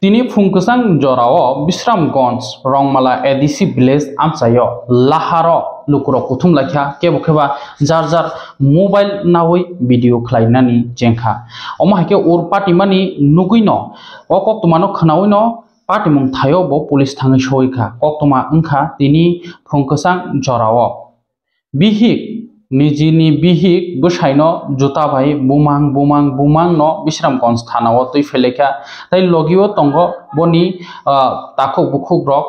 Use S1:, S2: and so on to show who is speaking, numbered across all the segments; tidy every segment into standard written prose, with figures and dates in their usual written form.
S1: তিনি ফুংকসাং জরাও বিশ্রামগঞ্জ রংমালা এডিসি ভিলেজ আমসায় লাহার লুকুর কুথুম লাখিয়া কেবো কেবা जार जार मोबाइल नावै वीडियो खलाइनानि जेंखा अमाहाके उर पार्टीमानि नुगुइनो अ कक्तमानो खनावैनो पार्टी मुं थायो बो पुलिस थाङै सयखा कक्तमा ओंखा तिनि फुंकसां जराओ बिहिक निजिनि बिहिक बसाइनो जुता भाई बुमां बुमां बुमां न बिश्रामगंज थानाव तै फेलेखा तै लगियो तंगो बनि ताखौ बुखु ब्रक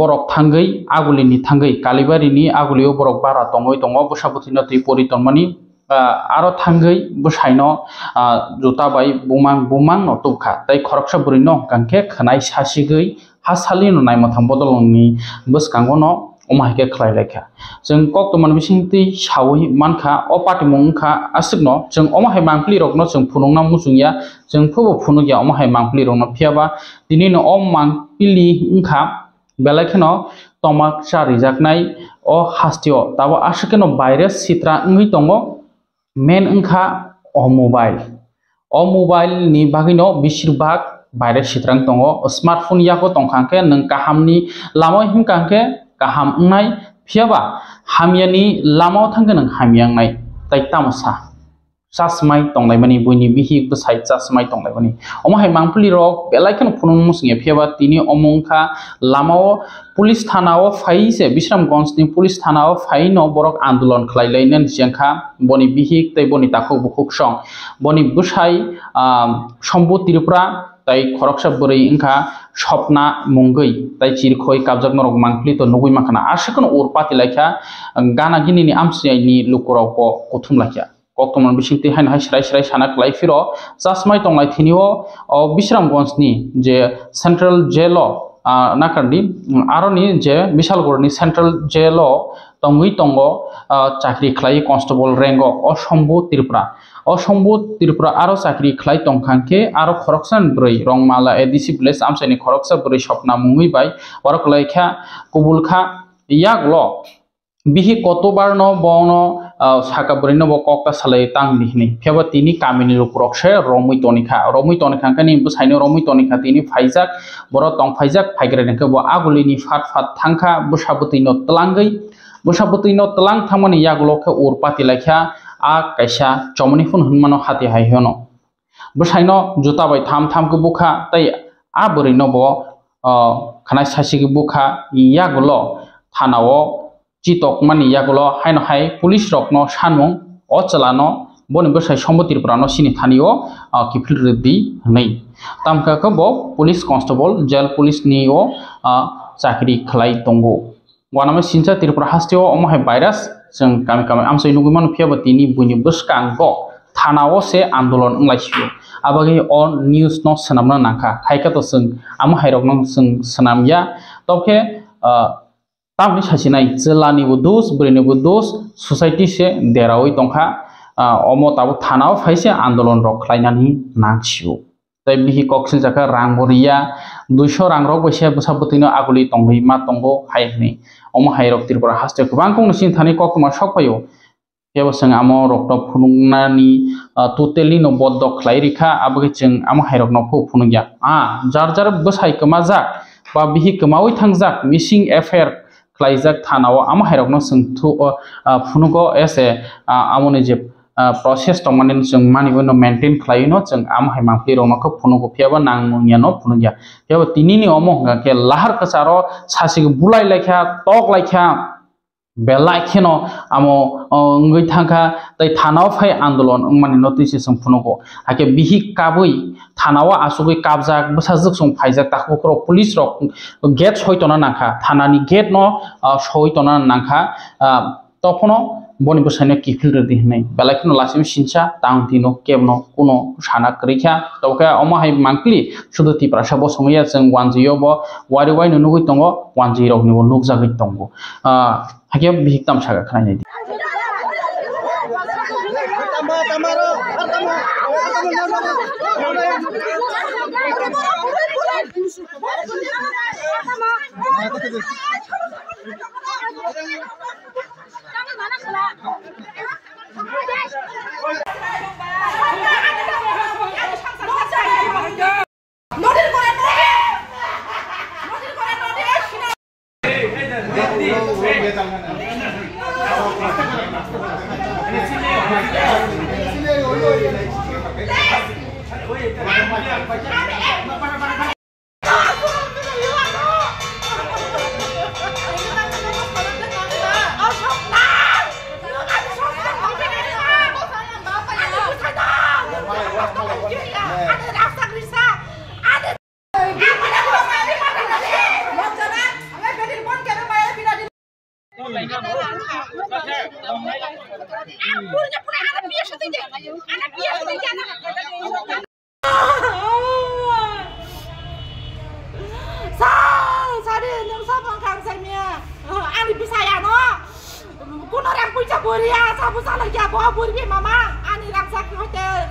S1: बरक थांगै आगुलिनि थांगै कालिबारिनि आगुलियो बरक बारा तंगै तंगो बसाबुथिनो तै परितनमानि आरो थांगै बसाइनो जुता भाई बुमां बुमां न तुखा तै खरकसा बुरिनो गांखे खनाय सासिगै हासालि नुनाय मथाम बदलनि बसकांगो न अमाहाके खलाइलायखा जों कक्तमान बिसिंति सावै मानखा अ पार्टी मुंखा आसिगनो जों अमाहाय मांप्लि रगनो जों फुनुंना मुजुंया जों फोबो फुनुगिया अमाहाय मांप्लि रगनो फियाबा दिनैनो अ मांप्लि ओंखा बेलायखनो तमाक चारिजाकनाय अ हास्तियो ताबो आसिकेनो भाइरास सित्रा ओंहै दंगो मेन ओंखा अ मोबाइल नि बागैनो बिसिरबाग भाइरास सित्रां दंगो स्मार्टफोन याको तंखांके नों काहामनि लामा हिमकांके गाहाम नाय फियाबा हामियानि लामाव थांगोन हामियांनाय ताइ तामसा चासमाय तंनाय मानि बयनि बिहि बसाइ चासमाय तंनाय मानि अमाहाय मांप्लि रक बेलायखन फुनुं मुसिंगे फियाबा तिनि अमंखा लामाव पुलिस थानाव फाइसे बिश्रामगंजनि पुलिस थानाव फाइनो बरक आन्दोलन खलाइलायनन जेंखा बनि बिहि तै बनि ताखौ बुखुकसं बनि बुसाइ सम्बु त्रिपुरा तै खरकसा बुरै ओंखा सपना मुंगै तै चिरखय काबजाक नरक मांप्लि तो नुगुइ माखाना आसिकन उर पाति लायखा गाना गिनिनि आमसियानि लुकुराव को कुथुम लायखा कक्तमान बिसिंति हाइन हाय स्राय स्राय साना क्लाइफिरो चासमाय तंलाय थिनिओ बिश्रामगंजनि जे सेंट्रल जेल नाकारनि आरोनि जे बिशालगढ़नि सेंट्रल जेल तंगै तंगो चाकरी खलाय कन्स्टेबल रेंगो असम्बु त्रिपुरा आरो चाकरी खलाय तंखांके आरो खरकसान ब्रै रंमाला एडिसि भिलेज आमसायनि खरकसा ब्रै सपना मुंगै बाय बरक लायखा कुबुलखा यागलो बिहि कतबार न बनो साका ब्रैनो बो कक्ता सालाय तां दिहनि फेबा तिनि कामिनि रुकुरकसे रमै तनिखा कानि बसाइनो रमै तनिखा तिनि फाइजाक बर तं फाइजाक फाइग्रेनके बो आगुलिनि फाट थांखा बसाबुतैनो तलां थांमानि यागलोके उर पाति लायखा आ कायसा चमनिफुन हनमानो हाति हाय होनो बसाइनो जुता बाय थाम को बुखा तै आ ब्रैनो बो खनाय सासि के बुखा यागलो थानाव चितक मानि यागलो हाइन हाय पुलिस रकनो सानमुं अ चलानो बनि बसाइ सम्बतिरफ्रानो सिनि थानियो किफिल रेड्डी नै तामकाको बो पुलिस कन्स्टेबल जेल पुलिस नियो चाकरी खलाय दंगो वानामा सिनसा त्रिपुरा हास्तियो अमाहाय भाइरास जों गामि आमसाय नुगुमान फियाबा तिनि बुनि बसकांगो थानाव से आन्दोलन ओंलायसियो आबागे अ न्यूज न सनामना नाखा खायकातो जों आमाहाय रकनो जों सनामया तबके तामनि सासिनाय जिल्लानिबो दोस ब्रैनिबो दोस सोसाइटी से देरावै तंखा अमो ताबो थानाव फाइसे आन्दोलन रक खलायनानि नांसियो तै बिहि कक्सिल जाका रांबरिया 200 रां रक बैसे बसाबुतैनो आगुलि तंगै मा तंगो हायनि अमो हायरक त्रिपुरा हास्ते गोबां कौनसिन थानि कक्तमा सकफायो बेबसं आमो रक्ट फुनुंनानि टोटेलि न बद्द खलायरिखा आबगे जों आमो हायरक न फुनुगिया जार जार बसाइ कमा जाक बा बिहि कमावै थांजाक मिसिं एफेयर खलायजाक थानाव आमो हायरक न सोंथु फुनुगो एसे आमोनि जे प्रोसेस तमानि जों मानिबो न मेंटेन खलायनो जों आमो हाय मांप्लि रनखौ फुनुगो फियाबा नांमुनिया न फुनुगिया फियाबा तिनिनि अमो के लाहार कसारो सासिगो बुलाय लायखा तक लायखा बेलायखेनो आमो ओंगै थांखा तै थानाव फाय आन्दोलन माने नोटिस जों फुनुगो हाके बिहि काबै थानाव आसुगै काबजाक बसाजक सं फाइजाक ताखुखरो पुलिस रक गेट सयतना नाखा थानानि गेट न सयतना नाखा तफनो बनि बसाइनो किफिल रेडी हनै बेलायखेनो लासिम सिनसा तांतिनो केबनो कुनो साना करिखा तबका अमाहाय मांक्लि सुदति प्रासा बसंगया जों 10 बो वारि वाइ नुगै तंगो 10 रक निबो नुक जागै तंगो हाके बिहिकताम सागा खानाय
S2: Nodir Ani bisa ya no, kuno orang punya buria, sabu salah ya bawa buri mama, ani rangsa hotel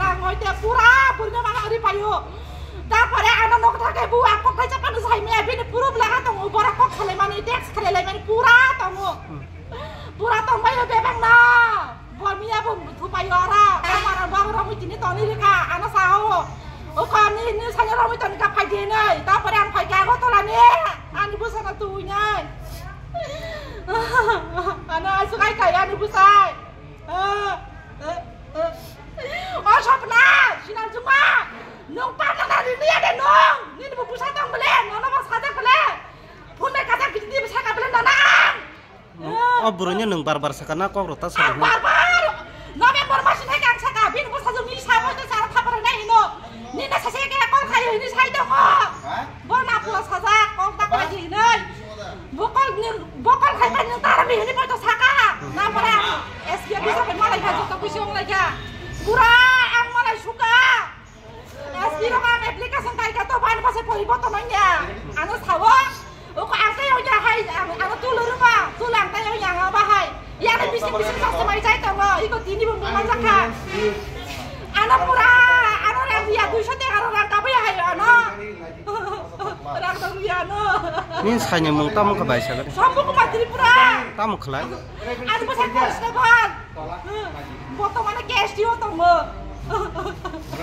S2: pura, burinya mana hari payu. Dapare anak nok tak ibu, aku kerja pada saya me, bini pura belakang tunggu, bora kok kalian ini dek, kalian pura tunggu, pura tunggu payu bebang na, buat mia pun tu payu orang, orang baru orang itu ni tahun ini kah, anak sahu, kan ini saya orang itu ni kah payu ni, dapare anak payu aku tu lah ni, ani bu sana tuhnya. Anak suka kayak anu busai. Oh siapa? Sinar cuma. Nung panas hari ini ada nung. Ini di busai tang belen. Nona mas kata belen. Pun mereka kata kita bisa kabelen danang.
S3: Oh burunya nung barbar sakana kok rotas sana.
S2: Barbar. Nona informasi nak yang saya kabin bus satu ni sama tu saya tak pernah ino. Ni nak saya kayak kau kayu ini saya tu kok. Bona puas saja kau tak lagi ini. Bokol kaitan yang tarami ini pada saka. Namanya SG bisa bermalah gaji kepusiong lagi. Pura ang malay suka. SG lo kan aplikasi kayak gitu bahan pasal poli botonnya. Anu sawo. Uko ang tayo niya hay. Anu tulur pa. Tulang tayo niya nga bahay. Yang bising sa semai cai tamo. Ikut ini bumbuman saka. Anu pura. Anu yang dia tuh shot yang orang kabe ya hay anu. Orang tahu ya anu.
S3: Ini hanya mau tamu ke bahasa kan?
S2: Sampai ke materi pura.
S3: Tamu kelai.
S2: Ada pasal kos depan. Foto mana cash dia tamu.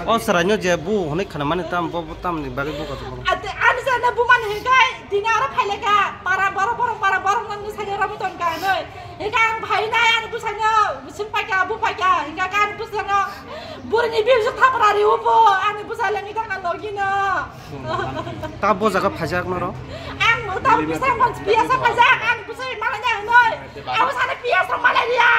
S3: Oh seranya jebu, ini karena mana tamu tamu nih bagi buka tuh.
S2: Ada sana buman hegai, dinar apa lega? Para barang nanti saya ramu tuan kan. Hegai bahaya ada busanya, busin pakai abu pakai. Hegai kan busanya, burni biar sudah perari upo. Ada busanya lagi tak kan lagi na.
S3: Tabu jaga pajak noro.
S2: Ang tahu bisa kan biasa pajak, ang busanya malahnya noi. Aku sana biasa malah dia.